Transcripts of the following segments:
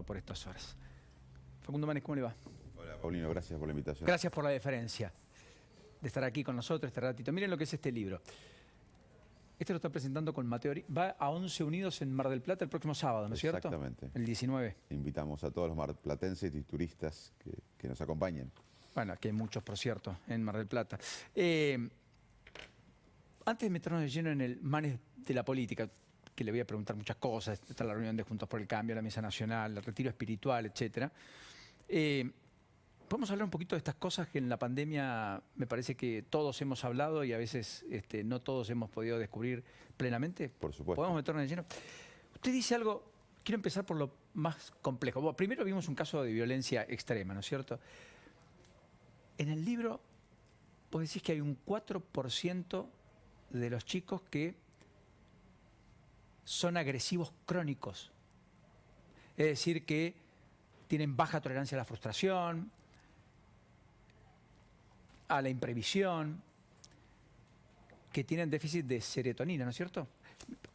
por estas horas. Facundo Manes, ¿cómo le va? Hola, Paulino, gracias por la invitación. Gracias por la deferencia de estar aquí con nosotros este ratito. Miren lo que es este libro. Este lo está presentando con Mateo. Va a 11 Unidos en Mar del Plata el próximo sábado, ¿no es cierto? Exactamente. El 19. Invitamos a todos los marplatenses y turistas que nos acompañen. Bueno, aquí hay muchos, por cierto, en Mar del Plata. Antes de meternos de lleno en el manes de la política, que le voy a preguntar muchas cosas, está la reunión de Juntos por el Cambio, la Mesa Nacional, el retiro espiritual, etcétera. Podemos hablar un poquito de estas cosas que en la pandemia me parece que todos hemos hablado y a veces no todos hemos podido descubrir plenamente. Por supuesto. ¿Podemos meternos de lleno? Usted dice algo, quiero empezar por lo más complejo. Bueno, primero vimos un caso de violencia extrema, ¿no es cierto? En el libro vos decís que hay un 4% de los chicos que son agresivos crónicos. Es decir, que tienen baja tolerancia a la frustración, a la imprevisión, que tienen déficit de serotonina, ¿no es cierto?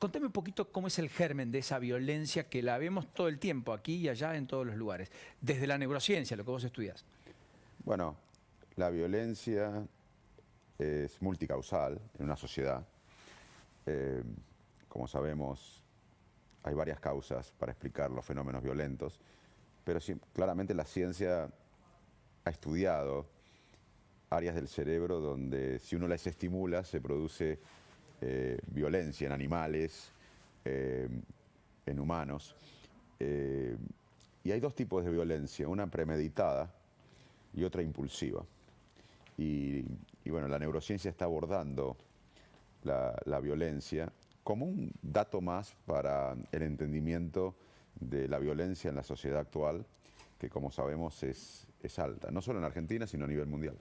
Contame un poquito cómo es el germen de esa violencia que la vemos todo el tiempo, aquí y allá, en todos los lugares, desde la neurociencia, lo que vos estudiás. Bueno, la violencia es multicausal en una sociedad. Como sabemos, hay varias causas para explicar los fenómenos violentos, pero sí, claramente la ciencia ha estudiado áreas del cerebro donde si uno las estimula se produce violencia en animales, en humanos. Y hay dos tipos de violencia, una premeditada y otra impulsiva. Y bueno, la neurociencia está abordando la violencia como un dato más para el entendimiento de la violencia en la sociedad actual, que como sabemos es alta, no solo en Argentina, sino a nivel mundial.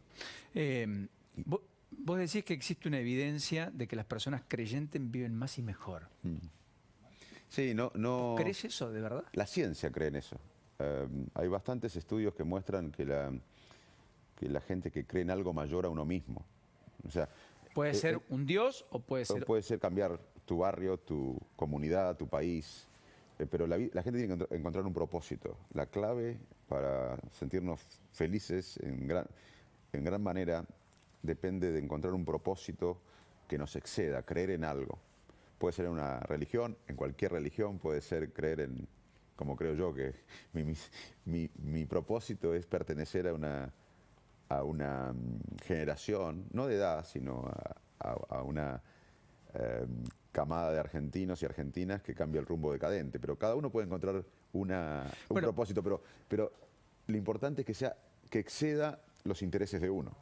Vos decís que existe una evidencia de que las personas creyentes viven más y mejor. Sí, no. ¿Crees eso de verdad? La ciencia cree en eso. Hay bastantes estudios que muestran que la gente que cree en algo mayor a uno mismo. O sea, ¿Puede ser un dios o puede ser...? Puede ser cambiar tu barrio, tu comunidad, tu país. Pero la gente tiene que encontrar un propósito. La clave para sentirnos felices en gran manera depende de encontrar un propósito que nos exceda, creer en algo. Una ser en una religión, en cualquier religión, puede ser creer en, como creo yo, que mi propósito es pertenecer a una generación, no de edad, sino a una camada de argentinos y argentinas que cambia el rumbo decadente. Pero cada uno puede encontrar un propósito, pero lo importante es que exceda los intereses de uno.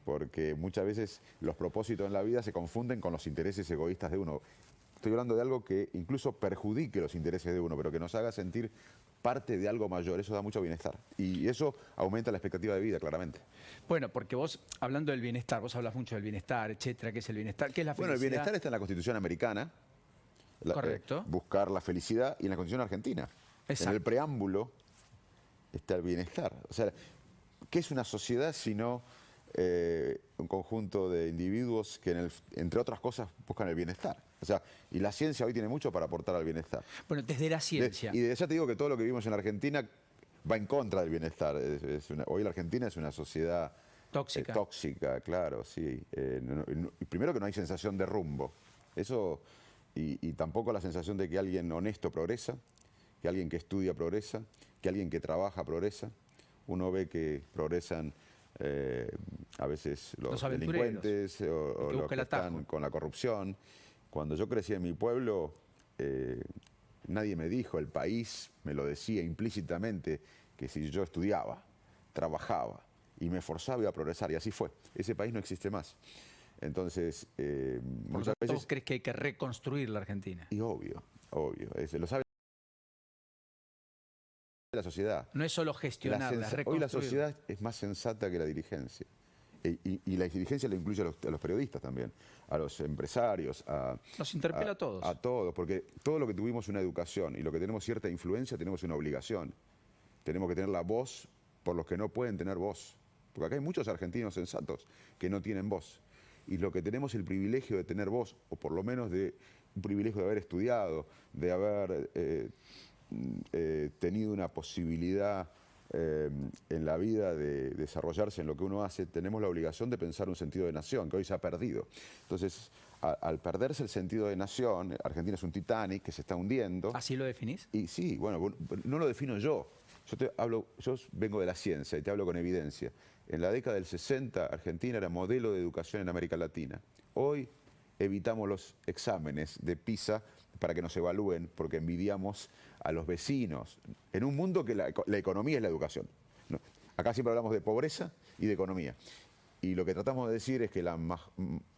Porque muchas veces los propósitos en la vida se confunden con los intereses egoístas de uno. Estoy hablando de algo que incluso perjudique los intereses de uno, pero que nos haga sentir parte de algo mayor. Eso da mucho bienestar. Y eso aumenta la expectativa de vida, claramente. Bueno, porque vos, hablando del bienestar, vos hablas mucho del bienestar, etcétera. ¿Qué es el bienestar? ¿Qué es la felicidad? Bueno, el bienestar está en la Constitución americana. Correcto. Buscar la felicidad, y en la Constitución argentina. Exacto. En el preámbulo está el bienestar. O sea, ¿qué es una sociedad sino un conjunto de individuos que, entre otras cosas, buscan el bienestar? O sea, y la ciencia hoy tiene mucho para aportar al bienestar. Bueno, desde la ciencia. Ya te digo que todo lo que vivimos en la Argentina va en contra del bienestar. Hoy la Argentina es una sociedad tóxica. Tóxica, claro, sí. Primero que no hay sensación de rumbo. Eso, y tampoco la sensación de que alguien honesto progresa, que alguien que estudia progresa, que alguien que trabaja progresa. Uno ve que progresan a veces los delincuentes o los que están con la corrupción. Cuando yo crecí en mi pueblo, nadie me dijo, el país me lo decía implícitamente, que si yo estudiaba, trabajaba y me esforzaba iba a progresar, y así fue. Ese país no existe más. Entonces, muchas veces... ¿Vos crees que hay que reconstruir la Argentina? Y obvio. Lo sabe la sociedad. No es solo gestionarla, es reconstruir. Hoy la sociedad es más sensata que la dirigencia. Y la dirigencia le incluye a los periodistas también, a los empresarios, nos interpela a todos. A todos, porque todo lo que tuvimos una educación y lo que tenemos cierta influencia, tenemos una obligación. Tenemos que tener la voz por los que no pueden tener voz. Porque acá hay muchos argentinos sensatos que no tienen voz. Y lo que tenemos el privilegio de tener voz, o por lo menos un privilegio de haber estudiado, de haber tenido una posibilidad en la vida de desarrollarse en lo que uno hace, tenemos la obligación de pensar un sentido de nación, que hoy se ha perdido. Entonces, al perderse el sentido de nación, Argentina es un Titanic que se está hundiendo. ¿Así lo definís? Y sí, bueno, no lo defino yo. Yo vengo de la ciencia y te hablo con evidencia. En la década del 60, Argentina era modelo de educación en América Latina. Hoy evitamos los exámenes de PISA para que nos evalúen porque envidiamos a los vecinos. En un mundo que la economía es la educación, ¿no? Acá siempre hablamos de pobreza y de economía. Y lo que tratamos de decir es que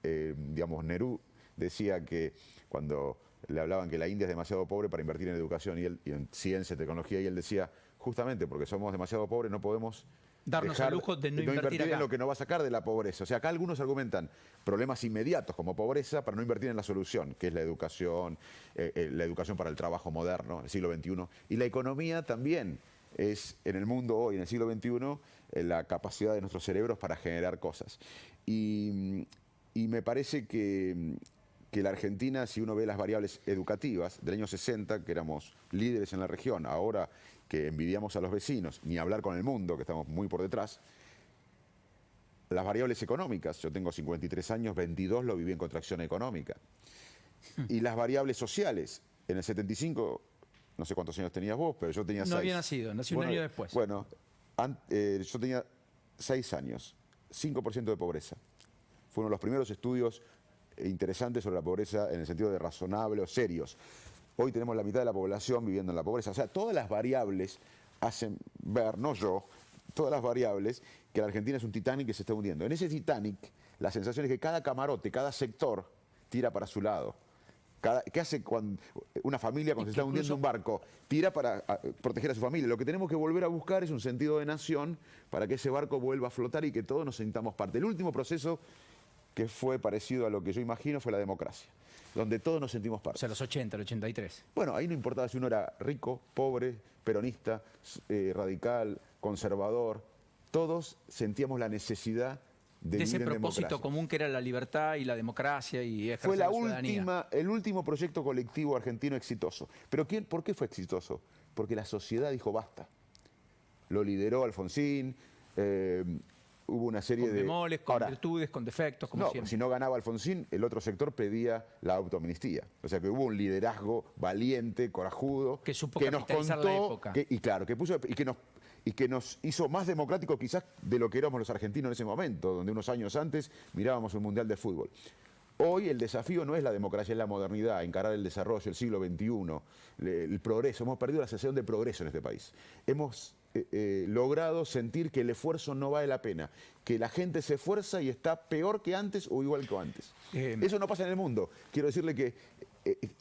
digamos, Nehru decía que cuando le hablaban que la India es demasiado pobre para invertir en educación y en ciencia, tecnología, y él decía, justamente porque somos demasiado pobres no podemos darnos el lujo de no invertir acá en lo que nos va a sacar de la pobreza. O sea, acá algunos argumentan problemas inmediatos como pobreza para no invertir en la solución, que es la educación para el trabajo moderno, el siglo XXI. Y la economía también es, en el mundo hoy, en el siglo XXI, la capacidad de nuestros cerebros para generar cosas. Y me parece que la Argentina, si uno ve las variables educativas del año 60, que éramos líderes en la región, ahora que envidiamos a los vecinos, ni hablar con el mundo, que estamos muy por detrás, las variables económicas, yo tengo 53 años, 22 lo viví en contracción económica, y las variables sociales, en el 75, no sé cuántos años tenías vos, pero yo tenía 6. No había nacido, nací un año después. Bueno, yo tenía 6 años, 5% de pobreza. Fue uno de los primeros estudios interesantes sobre la pobreza en el sentido de razonable o serios. Hoy tenemos la mitad de la población viviendo en la pobreza. O sea, todas las variables hacen ver, no yo, todas las variables que la Argentina es un Titanic que se está hundiendo. En ese Titanic, la sensación es que cada camarote, cada sector tira para su lado. ¿Qué hace cuando una familia cuando se está hundiendo un barco? Tira para proteger a su familia. Lo que tenemos que volver a buscar es un sentido de nación para que ese barco vuelva a flotar y que todos nos sintamos parte. El último proceso que fue parecido a lo que yo imagino fue la democracia, donde todos nos sentimos parte. O sea, los 80, el 83. Bueno, ahí no importaba si uno era rico, pobre, peronista, radical, conservador. Todos sentíamos la necesidad de ese vivir en propósito democracia. común que era la libertad y la democracia y ejercer Fue la ciudadanía. el último proyecto colectivo argentino exitoso. ¿Pero por qué fue exitoso? Porque la sociedad dijo basta. Lo lideró Alfonsín, hubo una serie con bemoles, con virtudes, con defectos, como siempre. Si no ganaba Alfonsín, el otro sector pedía la autoamnistía. O sea que hubo un liderazgo valiente, corajudo, que supo que nos capitalizar contó, la época. Que nos hizo más democráticos quizás de lo que éramos los argentinos en ese momento, donde unos años antes mirábamos un mundial de fútbol. Hoy el desafío no es la democracia, es la modernidad, encarar el desarrollo, el siglo XXI, el progreso. Hemos perdido la sensación de progreso en este país. Hemos logrado sentir que el esfuerzo no vale la pena, que la gente se esfuerza y está peor que antes o igual que antes. Eso no pasa en el mundo. Quiero decirle que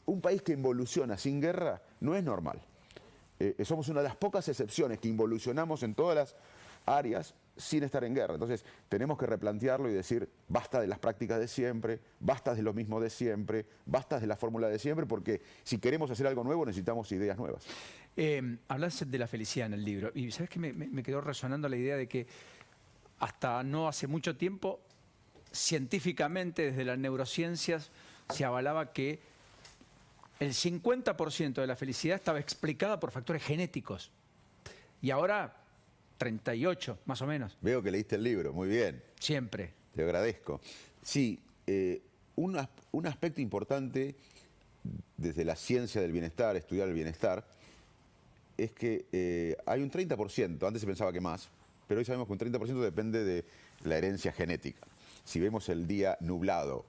un país que involuciona sin guerra no es normal. Somos una de las pocas excepciones que involucionamos en todas las áreas sin estar en guerra. Entonces tenemos que replantearlo y decir basta de las prácticas de siempre, basta de lo mismo de siempre, basta de la fórmula de siempre, porque si queremos hacer algo nuevo necesitamos ideas nuevas. Hablas de la felicidad en el libro y ¿sabes qué? Me quedó resonando la idea de que hasta no hace mucho tiempo científicamente desde las neurociencias se avalaba que el 50% de la felicidad estaba explicada por factores genéticos y ahora 38, más o menos. Veo que leíste el libro, muy bien. Siempre. Te agradezco. Sí, un aspecto importante desde la ciencia del bienestar, estudiar el bienestar, es que hay un 30%, antes se pensaba que más, pero hoy sabemos que un 30% depende de la herencia genética. Si vemos el día nublado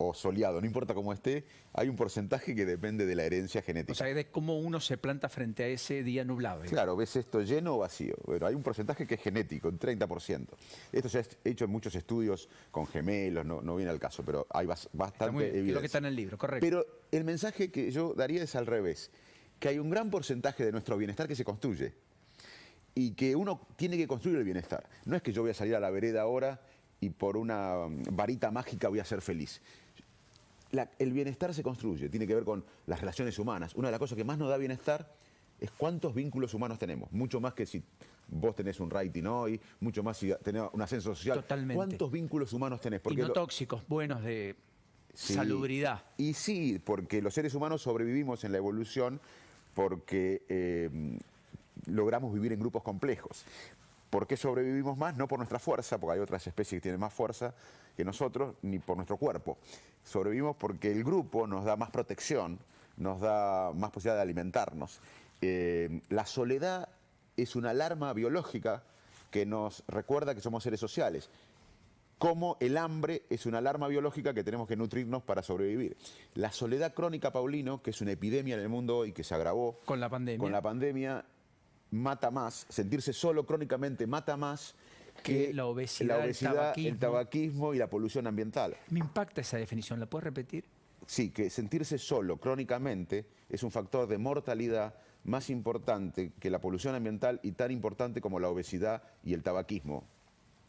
o soleado, no importa cómo esté, hay un porcentaje que depende de la herencia genética. O sea, de cómo uno se planta frente a ese día nublado. Claro, ves esto lleno o vacío. Bueno, hay un porcentaje que es genético, un 30%. Esto se ha hecho en muchos estudios con gemelos, no viene al caso, pero hay bastante evidencia. Es lo que está en el libro, correcto. Pero el mensaje que yo daría es al revés, que hay un gran porcentaje de nuestro bienestar que se construye y que uno tiene que construir el bienestar. No es que yo voy a salir a la vereda ahora y por una varita mágica voy a ser feliz. El bienestar se construye, tiene que ver con las relaciones humanas. Una de las cosas que más nos da bienestar es cuántos vínculos humanos tenemos. Mucho más que si vos tenés un rating hoy, mucho más si tenés un ascenso social. Totalmente. ¿Cuántos vínculos humanos tenés? Porque y no tóxicos, buenos de salubridad. Y sí, porque los seres humanos sobrevivimos en la evolución porque logramos vivir en grupos complejos. ¿Por qué sobrevivimos más? No por nuestra fuerza, porque hay otras especies que tienen más fuerza que nosotros, ni por nuestro cuerpo. Sobrevivimos porque el grupo nos da más protección, nos da más posibilidad de alimentarnos. La soledad es una alarma biológica que nos recuerda que somos seres sociales. Como el hambre es una alarma biológica que tenemos que nutrirnos para sobrevivir. La soledad crónica, Paulino, que es una epidemia en el mundo hoy que se agravó con la pandemia, mata más, sentirse solo crónicamente mata más que la obesidad, el tabaquismo y la polución ambiental. Me impacta esa definición, ¿la puedes repetir? Sí, que sentirse solo crónicamente es un factor de mortalidad más importante que la polución ambiental y tan importante como la obesidad y el tabaquismo.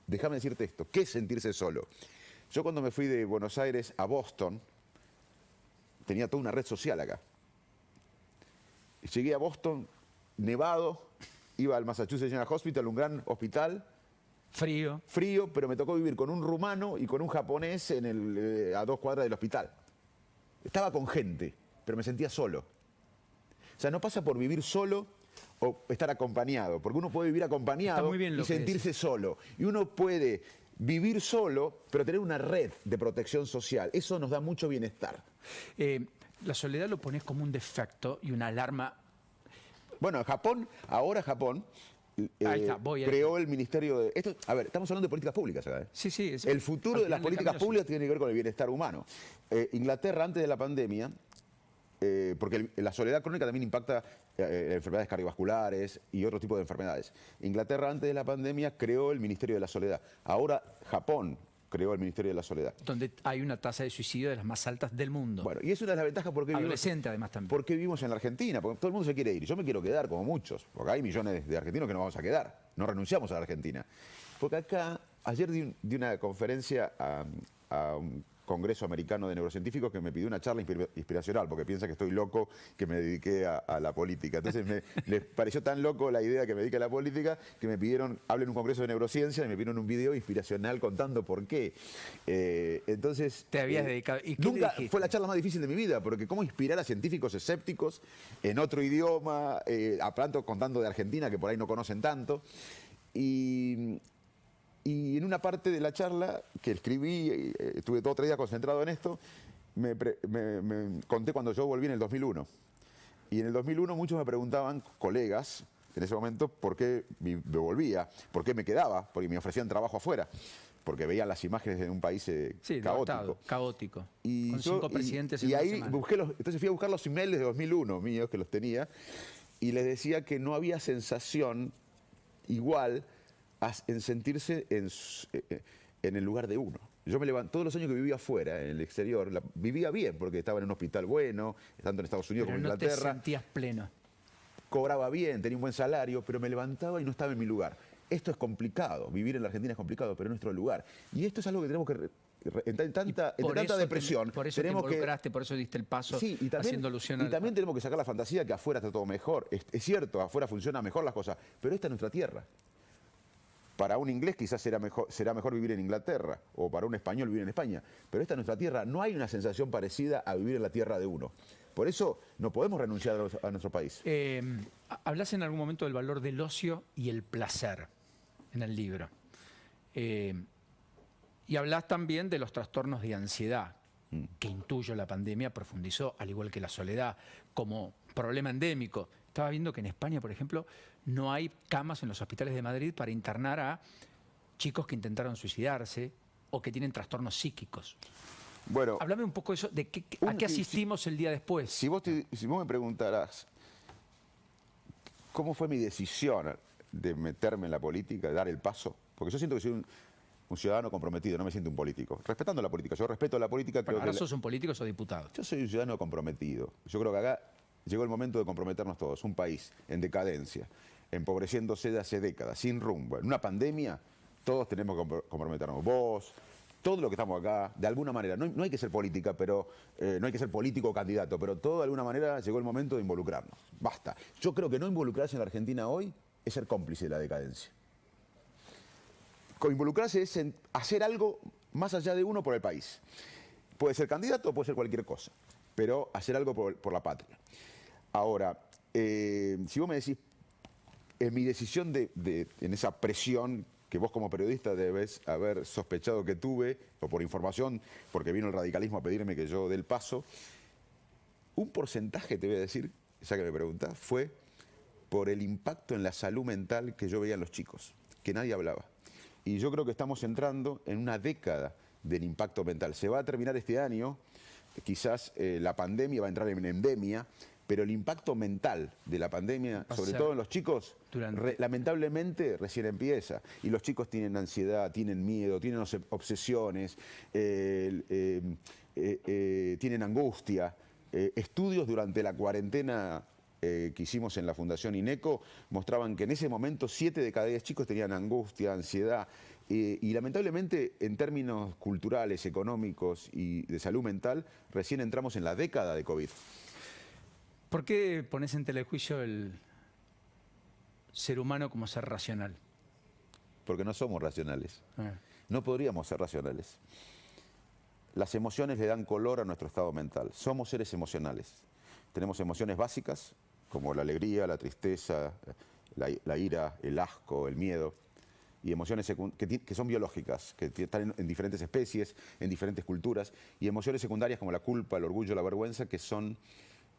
Déjame decirte esto, ¿qué es sentirse solo? Yo cuando me fui de Buenos Aires a Boston, tenía toda una red social acá. Llegué a Boston, nevado, iba al Massachusetts General Hospital, un gran hospital. Frío, pero me tocó vivir con un rumano y con un japonés a 2 cuadras del hospital. Estaba con gente, pero me sentía solo. O sea, no pasa por vivir solo o estar acompañado, porque uno puede vivir acompañado y sentirse solo. Y uno puede vivir solo, pero tener una red de protección social. Eso nos da mucho bienestar. La soledad lo pones como un defecto y una alarma. Bueno, Japón creó el Ministerio de... A ver, estamos hablando de políticas públicas acá. Sí. El futuro de las políticas públicas tiene que ver con el bienestar humano. Inglaterra, antes de la pandemia, porque la soledad crónica también impacta enfermedades cardiovasculares y otro tipo de enfermedades. Inglaterra, antes de la pandemia, creó el Ministerio de la Soledad. Ahora, Japón creó el Ministerio de la Soledad. Donde hay una tasa de suicidio de las más altas del mundo. Bueno, y es una de las ventajas porque adolescente además también. Porque vivimos en la Argentina, porque todo el mundo se quiere ir. Yo me quiero quedar, como muchos, porque hay millones de argentinos que nos vamos a quedar. No renunciamos a la Argentina. Porque acá, ayer di una conferencia a un congreso americano de neurocientíficos que me pidió una charla inspiracional, porque piensa que estoy loco, que me dediqué a la política. Entonces les pareció tan loco la idea que me dedique a la política, que me pidieron, hablen en un congreso de neurociencia, y me pidieron un video inspiracional contando por qué. Entonces... Te habías dedicado... ¿Y qué nunca fue la charla más difícil de mi vida, porque cómo inspirar a científicos escépticos en otro idioma, contando de Argentina, que por ahí no conocen tanto. Y en una parte de la charla que escribí, estuve todo 3 días concentrado en esto, me conté cuando yo volví en el 2001. Y en el 2001 muchos me preguntaban, colegas, en ese momento, por qué me volvía, por qué me quedaba, porque me ofrecían trabajo afuera, porque veían las imágenes de un país caótico. Y con 5 presidentes y ahí entonces fui a buscar los emails de 2001 míos, que los tenía, y les decía que no había sensación igual en sentirse en el lugar de uno. Yo me levanté, todos los años que vivía afuera, en el exterior, vivía bien, porque estaba en un hospital bueno, tanto en Estados Unidos como en Inglaterra. No te sentías pleno. Cobraba bien, tenía un buen salario, pero me levantaba y no estaba en mi lugar. Esto es complicado, vivir en la Argentina es complicado, pero es nuestro lugar. Y esto es algo que tenemos que... Entre tanta depresión... Por eso te involucraste, por eso diste el paso haciendo alusión a... Y también tenemos que sacar la fantasía que afuera está todo mejor. Es cierto, afuera funcionan mejor las cosas, pero esta es nuestra tierra. Para un inglés quizás será mejor vivir en Inglaterra, o para un español vivir en España, pero esta es nuestra tierra. No hay una sensación parecida a vivir en la tierra de uno. Por eso no podemos renunciar a nuestro país. Hablas en algún momento del valor del ocio y el placer en el libro. Y hablas también de los trastornos de ansiedad, que intuyo la pandemia profundizó, al igual que la soledad, como problema endémico. Estaba viendo que en España, por ejemplo, no hay camas en los hospitales de Madrid para internar a chicos que intentaron suicidarse o que tienen trastornos psíquicos. Bueno, háblame un poco de eso, de a qué asistimos el día después. Si vos me preguntarás cómo fue mi decisión de meterme en la política, de dar el paso, porque yo siento que soy un ciudadano comprometido, no me siento un político. Respetando la política, yo respeto la política. Bueno, ahora sos un político o sos diputado. Yo soy un ciudadano comprometido. Yo creo que acá llegó el momento de comprometernos todos. Un país en decadencia, empobreciéndose de hace décadas, sin rumbo. En una pandemia, todos tenemos que comprometernos. Vos, todo lo que estamos acá, de alguna manera. No hay que ser política, pero no hay que ser político o candidato, pero todo de alguna manera llegó el momento de involucrarnos. Basta. Yo creo que no involucrarse en la Argentina hoy es ser cómplice de la decadencia. Involucrarse es en hacer algo más allá de uno por el país. Puede ser candidato o puede ser cualquier cosa, pero hacer algo por la patria. Ahora, si vos me decís, en mi decisión en esa presión que vos como periodista debes haber sospechado que tuve, o por información, porque vino el radicalismo a pedirme que yo dé el paso, un porcentaje, te voy a decir, ya que me preguntás, fue por el impacto en la salud mental que yo veía en los chicos, que nadie hablaba. Y yo creo que estamos entrando en una década del impacto mental. Se va a terminar este año, quizás la pandemia va a entrar en endemia, pero el impacto mental de la pandemia, sobre todo en los chicos, lamentablemente recién empieza. Y los chicos tienen ansiedad, tienen miedo, tienen obsesiones, tienen angustia. Estudios durante la cuarentena que hicimos en la Fundación INECO mostraban que en ese momento 7 de cada 10 chicos tenían angustia, ansiedad. Y lamentablemente, en términos culturales, económicos y de salud mental, recién entramos en la década de COVID. ¿Por qué pones en telejuicio el ser humano como ser racional? Porque no somos racionales. No podríamos ser racionales. Las emociones le dan color a nuestro estado mental. Somos seres emocionales. Tenemos emociones básicas, como la alegría, la tristeza, la ira, el asco, el miedo. Y emociones que son biológicas, que están en diferentes especies, en diferentes culturas. Y emociones secundarias como la culpa, el orgullo, la vergüenza, que son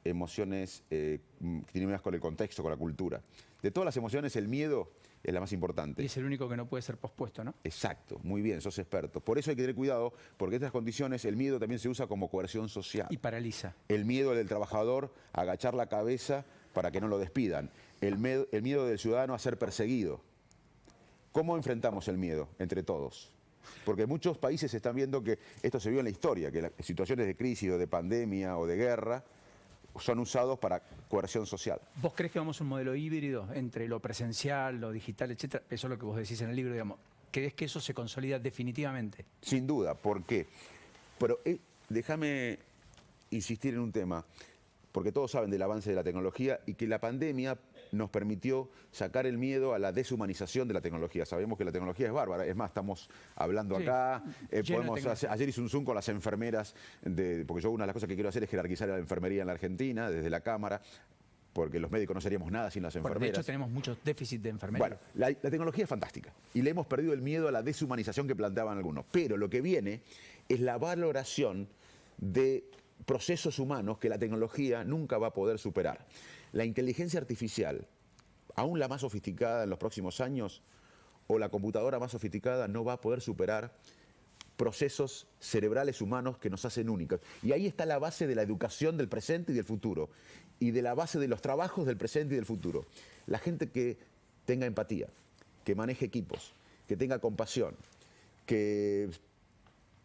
emociones que tienen que ver con el contexto, con la cultura. De todas las emociones, el miedo es la más importante. Y es el único que no puede ser pospuesto, ¿no? Exacto, muy bien, sos experto. Por eso hay que tener cuidado, porque en estas condiciones el miedo también se usa como coerción social. Y paraliza. El miedo del trabajador a agachar la cabeza para que no lo despidan. El miedo del ciudadano a ser perseguido. ¿Cómo enfrentamos el miedo entre todos? Porque muchos países están viendo que esto se vio en la historia, que las situaciones de crisis o de pandemia o de guerra son usados para coerción social. ¿Vos crees que vamos a un modelo híbrido entre lo presencial, lo digital, etcétera? Eso es lo que vos decís en el libro, digamos. ¿Crees que eso se consolida definitivamente? Sin duda, ¿por qué? Pero déjame insistir en un tema, porque todos saben del avance de la tecnología y que la pandemia nos permitió sacar el miedo a la deshumanización de la tecnología. Sabemos que la tecnología es bárbara, es más, estamos hablando acá, ayer hice un Zoom con las enfermeras, porque yo una de las cosas que quiero hacer es jerarquizar la enfermería en la Argentina, desde la Cámara, porque los médicos no seríamos nada sin las enfermeras. Bueno, de hecho tenemos muchos déficits de enfermeros. Bueno, la tecnología es fantástica y le hemos perdido el miedo a la deshumanización que planteaban algunos, pero lo que viene es la valoración de procesos humanos que la tecnología nunca va a poder superar. La inteligencia artificial, aún la más sofisticada en los próximos años, o la computadora más sofisticada, no va a poder superar procesos cerebrales humanos que nos hacen únicos. Y ahí está la base de la educación del presente y del futuro, y de la base de los trabajos del presente y del futuro. La gente que tenga empatía, que maneje equipos, que tenga compasión, que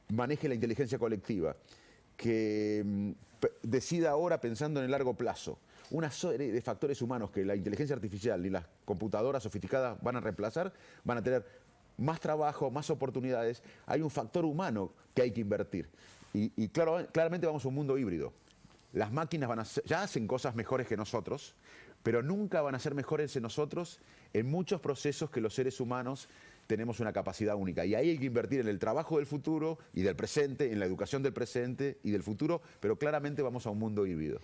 maneje la inteligencia colectiva, que decida ahora pensando en el largo plazo. Una serie de factores humanos que la inteligencia artificial y las computadoras sofisticadas van a reemplazar, van a tener más trabajo, más oportunidades. Hay un factor humano que hay que invertir. Y claramente vamos a un mundo híbrido. Las máquinas ya hacen cosas mejores que nosotros, pero nunca van a ser mejores que nosotros en muchos procesos que los seres humanos tenemos una capacidad única. Y ahí hay que invertir en el trabajo del futuro y del presente, en la educación del presente y del futuro, pero claramente vamos a un mundo híbrido.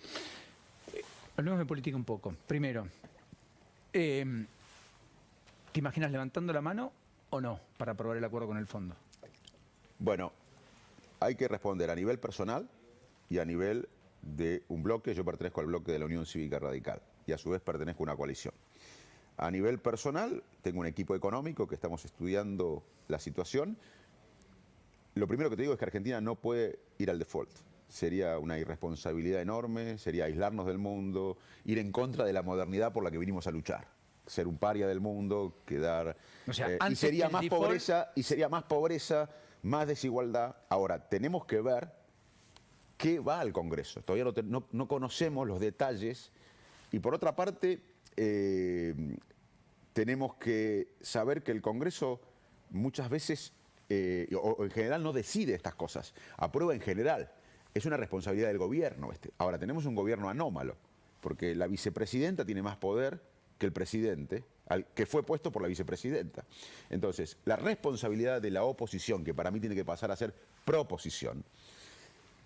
Hablemos de política un poco. Primero, ¿te imaginas levantando la mano o no para aprobar el acuerdo con el fondo? Bueno, hay que responder a nivel personal y a nivel de un bloque. Yo pertenezco al bloque de la Unión Cívica Radical y a su vez pertenezco a una coalición. A nivel personal, tengo un equipo económico que estamos estudiando la situación. Lo primero que te digo es que Argentina no puede ir al default. Sería una irresponsabilidad enorme, sería aislarnos del mundo, ir en contra de la modernidad por la que vinimos a luchar. Ser un paria del mundo, quedar... O sea, y sería más pobreza, más desigualdad. Ahora, tenemos que ver qué va al Congreso. Todavía no conocemos los detalles. Y por otra parte, tenemos que saber que el Congreso muchas veces, o en general, no decide estas cosas. Aprueba en general. Es una responsabilidad del gobierno. Ahora, tenemos un gobierno anómalo, porque la vicepresidenta tiene más poder que el presidente, que fue puesto por la vicepresidenta. Entonces, la responsabilidad de la oposición, que para mí tiene que pasar a ser proposición,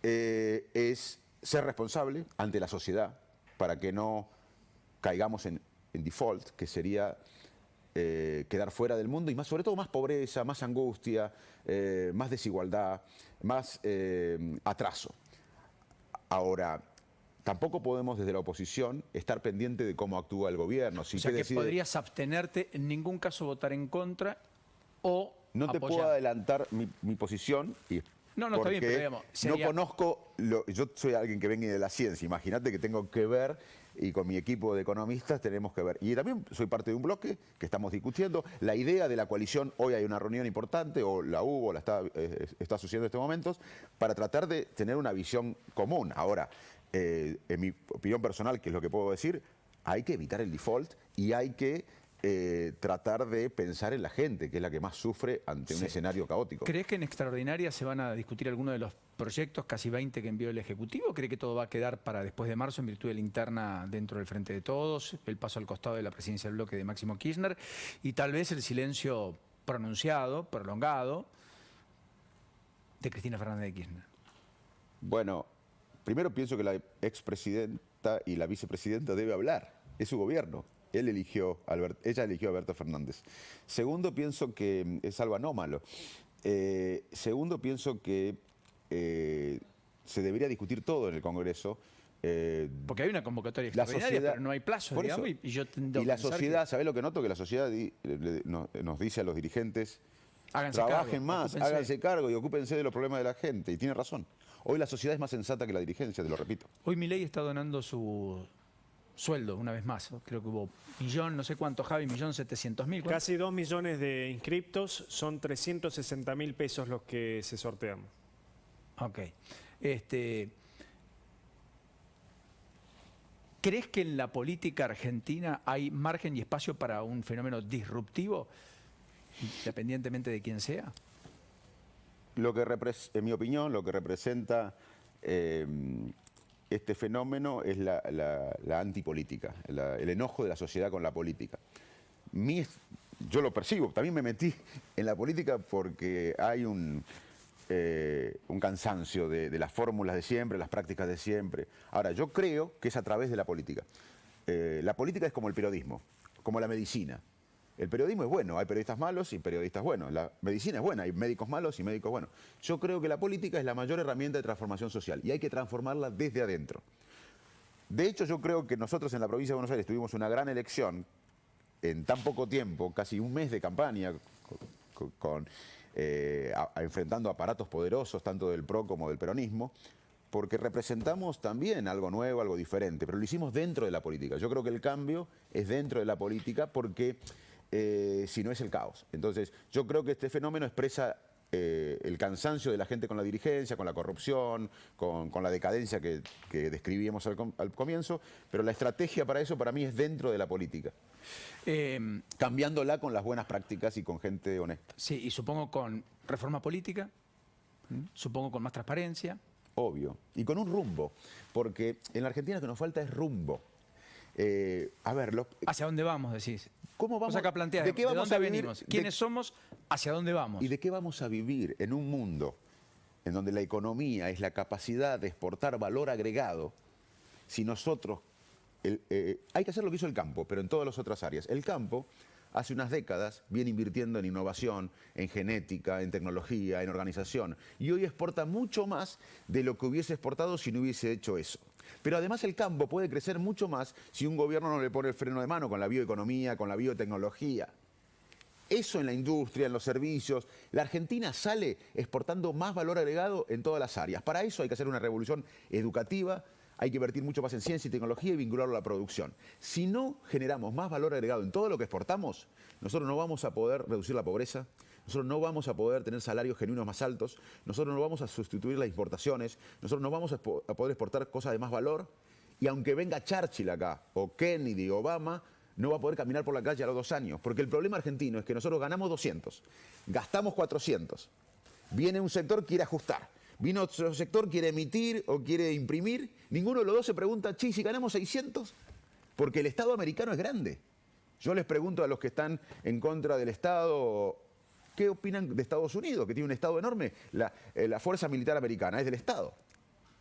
es ser responsable ante la sociedad para que no caigamos en default, que sería quedar fuera del mundo y más, sobre todo más pobreza, más angustia, más desigualdad, más atraso. Ahora, tampoco podemos desde la oposición estar pendiente de cómo actúa el gobierno. Si o sea que podrías abstenerte, en ningún caso votar en contra o no te apoyar. puedo adelantar mi posición y No, está bien, pero digamos, no conozco, yo soy alguien que venga de la ciencia, imagínate que tengo que ver y con mi equipo de economistas tenemos que ver. Y también soy parte de un bloque que estamos discutiendo. La idea de la coalición, hoy hay una reunión importante, o la hubo, la está sucediendo en estos momentos, para tratar de tener una visión común. Ahora, en mi opinión personal, que es lo que puedo decir, hay que evitar el default y hay que tratar de pensar en la gente, que es la que más sufre ante un escenario caótico. ¿Crees que en Extraordinaria se van a discutir algunos de los proyectos, casi 20 que envió el Ejecutivo? ¿Cree que todo va a quedar para después de marzo en virtud de la interna dentro del Frente de Todos, el paso al costado de la presidencia del bloque de Máximo Kirchner y tal vez el silencio pronunciado, prolongado, de Cristina Fernández de Kirchner? Bueno, primero pienso que la expresidenta y la vicepresidenta debe hablar, es su gobierno. Ella eligió a Alberto Fernández. Segundo, pienso que es algo anómalo. Segundo, pienso que se debería discutir todo en el Congreso. Porque hay una convocatoria extraordinaria, pero no hay plazo, digamos. Y la sociedad, ¿sabés lo que noto? Que la sociedad nos dice a los dirigentes, trabajen más, háganse cargo y ocúpense de los problemas de la gente. Y tiene razón. Hoy la sociedad es más sensata que la dirigencia, te lo repito. Hoy Milei está donando su sueldo, una vez más. Creo que hubo no sé cuánto, Javi, 1.700.000. Casi 2 millones de inscriptos, son 360.000 pesos los que se sortean. Ok. ¿Crees que en la política argentina hay margen y espacio para un fenómeno disruptivo, independientemente de quién sea? En mi opinión, lo que representa este fenómeno es la antipolítica, el enojo de la sociedad con la política. Yo lo percibo, también me metí en la política porque hay un cansancio de las fórmulas de siempre, las prácticas de siempre. Ahora, yo creo que es a través de la política. La política es como el periodismo, como la medicina. El periodismo es bueno, hay periodistas malos y periodistas buenos. La medicina es buena, hay médicos malos y médicos buenos. Yo creo que la política es la mayor herramienta de transformación social y hay que transformarla desde adentro. De hecho, yo creo que nosotros en la provincia de Buenos Aires tuvimos una gran elección en tan poco tiempo, casi un mes de campaña, enfrentando aparatos poderosos, tanto del PRO como del peronismo, porque representamos también algo nuevo, algo diferente, pero lo hicimos dentro de la política. Yo creo que el cambio es dentro de la política porque si no es el caos. Entonces, yo creo que este fenómeno expresa el cansancio de la gente con la dirigencia, con la corrupción, con la decadencia que describíamos al comienzo, pero la estrategia para eso para mí es dentro de la política. Cambiándola con las buenas prácticas y con gente honesta. Sí, y supongo con reforma política, supongo con más transparencia. Obvio, y con un rumbo, porque en la Argentina lo que nos falta es rumbo. ¿Hacia dónde vamos, decís? ¿Cómo vamos? O sea, acá planteas, ¿de dónde venimos? ¿Quiénes somos? ¿Hacia dónde vamos? ¿Y de qué vamos a vivir en un mundo en donde la economía es la capacidad de exportar valor agregado? Si nosotros... hay que hacer lo que hizo el campo, pero en todas las otras áreas. El campo, hace unas décadas, viene invirtiendo en innovación, en genética, en tecnología, en organización. Y hoy exporta mucho más de lo que hubiese exportado si no hubiese hecho eso. Pero además el campo puede crecer mucho más si un gobierno no le pone el freno de mano con la bioeconomía, con la biotecnología. Eso en la industria, en los servicios. La Argentina sale exportando más valor agregado en todas las áreas. Para eso hay que hacer una revolución educativa, hay que invertir mucho más en ciencia y tecnología y vincularlo a la producción. Si no generamos más valor agregado en todo lo que exportamos, nosotros no vamos a poder reducir la pobreza, nosotros no vamos a poder tener salarios genuinos más altos, nosotros no vamos a sustituir las importaciones, nosotros no vamos a poder exportar cosas de más valor, y aunque venga Churchill acá, o Kennedy, o Obama, no va a poder caminar por la calle a los 2 años, porque el problema argentino es que nosotros ganamos 200, gastamos 400, viene un sector que quiere ajustar, viene otro sector, quiere emitir o quiere imprimir, ninguno de los dos se pregunta, che, si ganamos 600, porque el Estado americano es grande. Yo les pregunto a los que están en contra del Estado, ¿qué opinan de Estados Unidos, que tiene un Estado enorme? La Fuerza Militar Americana es del Estado.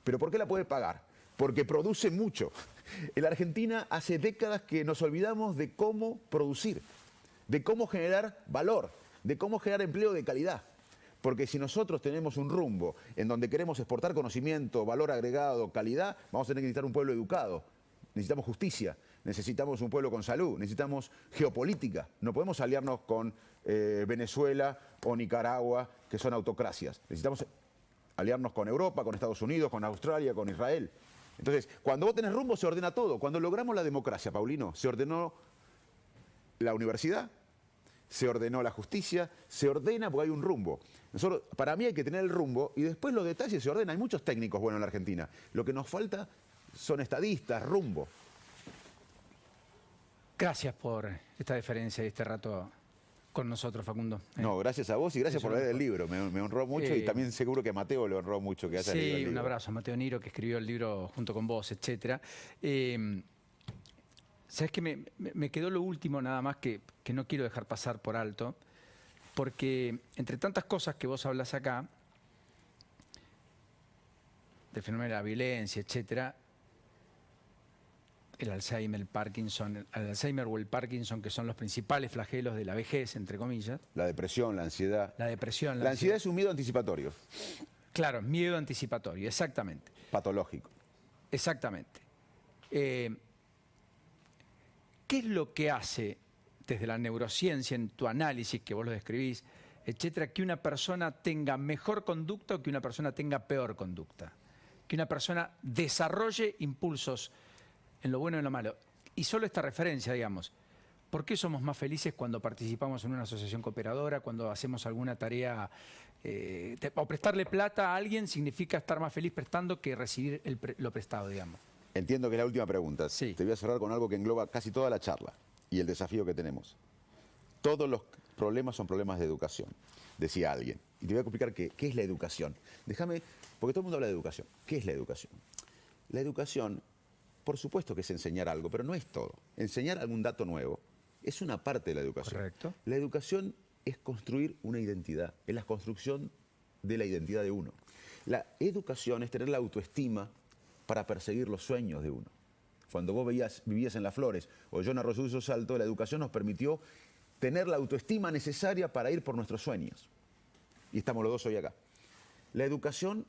¿Pero por qué la puede pagar? Porque produce mucho. En la Argentina hace décadas que nos olvidamos de cómo producir, de cómo generar valor, de cómo generar empleo de calidad. Porque si nosotros tenemos un rumbo en donde queremos exportar conocimiento, valor agregado, calidad, vamos a tener que necesitar un pueblo educado. Necesitamos justicia, necesitamos un pueblo con salud, necesitamos geopolítica. No podemos aliarnos con Venezuela o Nicaragua, que son autocracias. Necesitamos aliarnos con Europa, con Estados Unidos, con Australia, con Israel. Entonces, cuando vos tenés rumbo, se ordena todo. Cuando logramos la democracia, Paulino, se ordenó la universidad, se ordenó la justicia, se ordena porque hay un rumbo. Nosotros, para mí hay que tener el rumbo y después los detalles se ordenan. Hay muchos técnicos buenos en la Argentina. Lo que nos falta son estadistas, rumbo. Gracias por esta deferencia y este rato con nosotros, Facundo. No, gracias a vos y gracias por leer el libro. Me honró mucho y también seguro que a Mateo le honró mucho que haya leído el libro. Sí, un abrazo a Mateo Niro, que escribió el libro junto con vos, etcétera. ¿Sabes qué? Me quedó lo último nada más que no quiero dejar pasar por alto, porque entre tantas cosas que vos hablás acá, del fenómeno de la violencia, etcétera, el Alzheimer, el Parkinson, el Alzheimer o el Parkinson, que son los principales flagelos de la vejez, entre comillas. La depresión, la ansiedad. La depresión, la ansiedad es un miedo anticipatorio. Claro, miedo anticipatorio, exactamente. Patológico. Exactamente. ¿Qué es lo que hace desde la neurociencia, en tu análisis, que vos lo describís, etcétera, que una persona tenga mejor conducta o que una persona tenga peor conducta? Que una persona desarrolle impulsos en lo bueno y en lo malo. Y solo esta referencia, digamos, ¿por qué somos más felices cuando participamos en una asociación cooperadora, cuando hacemos alguna tarea, o prestarle plata a alguien significa estar más feliz prestando que recibir lo prestado, digamos? Entiendo que es la última pregunta. Sí. Te voy a cerrar con algo que engloba casi toda la charla y el desafío que tenemos. Todos los problemas son problemas de educación, decía alguien. Y te voy a explicar qué es la educación. Déjame, porque todo el mundo habla de educación. ¿Qué es la educación? La educación, por supuesto que es enseñar algo, pero no es todo. Enseñar algún dato nuevo es una parte de la educación. Correcto. La educación es construir una identidad, es la construcción de la identidad de uno. La educación es tener la autoestima para perseguir los sueños de uno. Cuando vos vivías en Las Flores o yo en Arroyo Dulce Salto, la educación nos permitió tener la autoestima necesaria para ir por nuestros sueños. Y estamos los dos hoy acá. La educación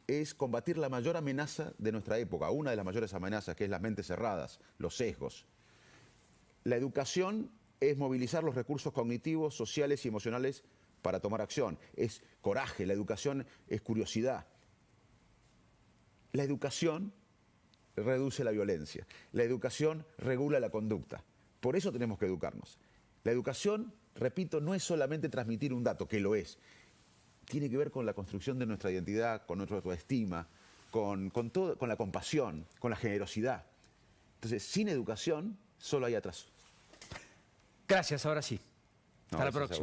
es combatir la mayor amenaza de nuestra época, una de las mayores amenazas, que es las mentes cerradas, los sesgos. La educación es movilizar los recursos cognitivos, sociales y emocionales para tomar acción. Es coraje, la educación es curiosidad. La educación reduce la violencia. La educación regula la conducta. Por eso tenemos que educarnos. La educación, repito, no es solamente transmitir un dato, que lo es. Tiene que ver con la construcción de nuestra identidad, con nuestra autoestima, con la compasión, con la generosidad. Entonces, sin educación, solo hay atraso. Gracias, ahora sí. Hasta la próxima.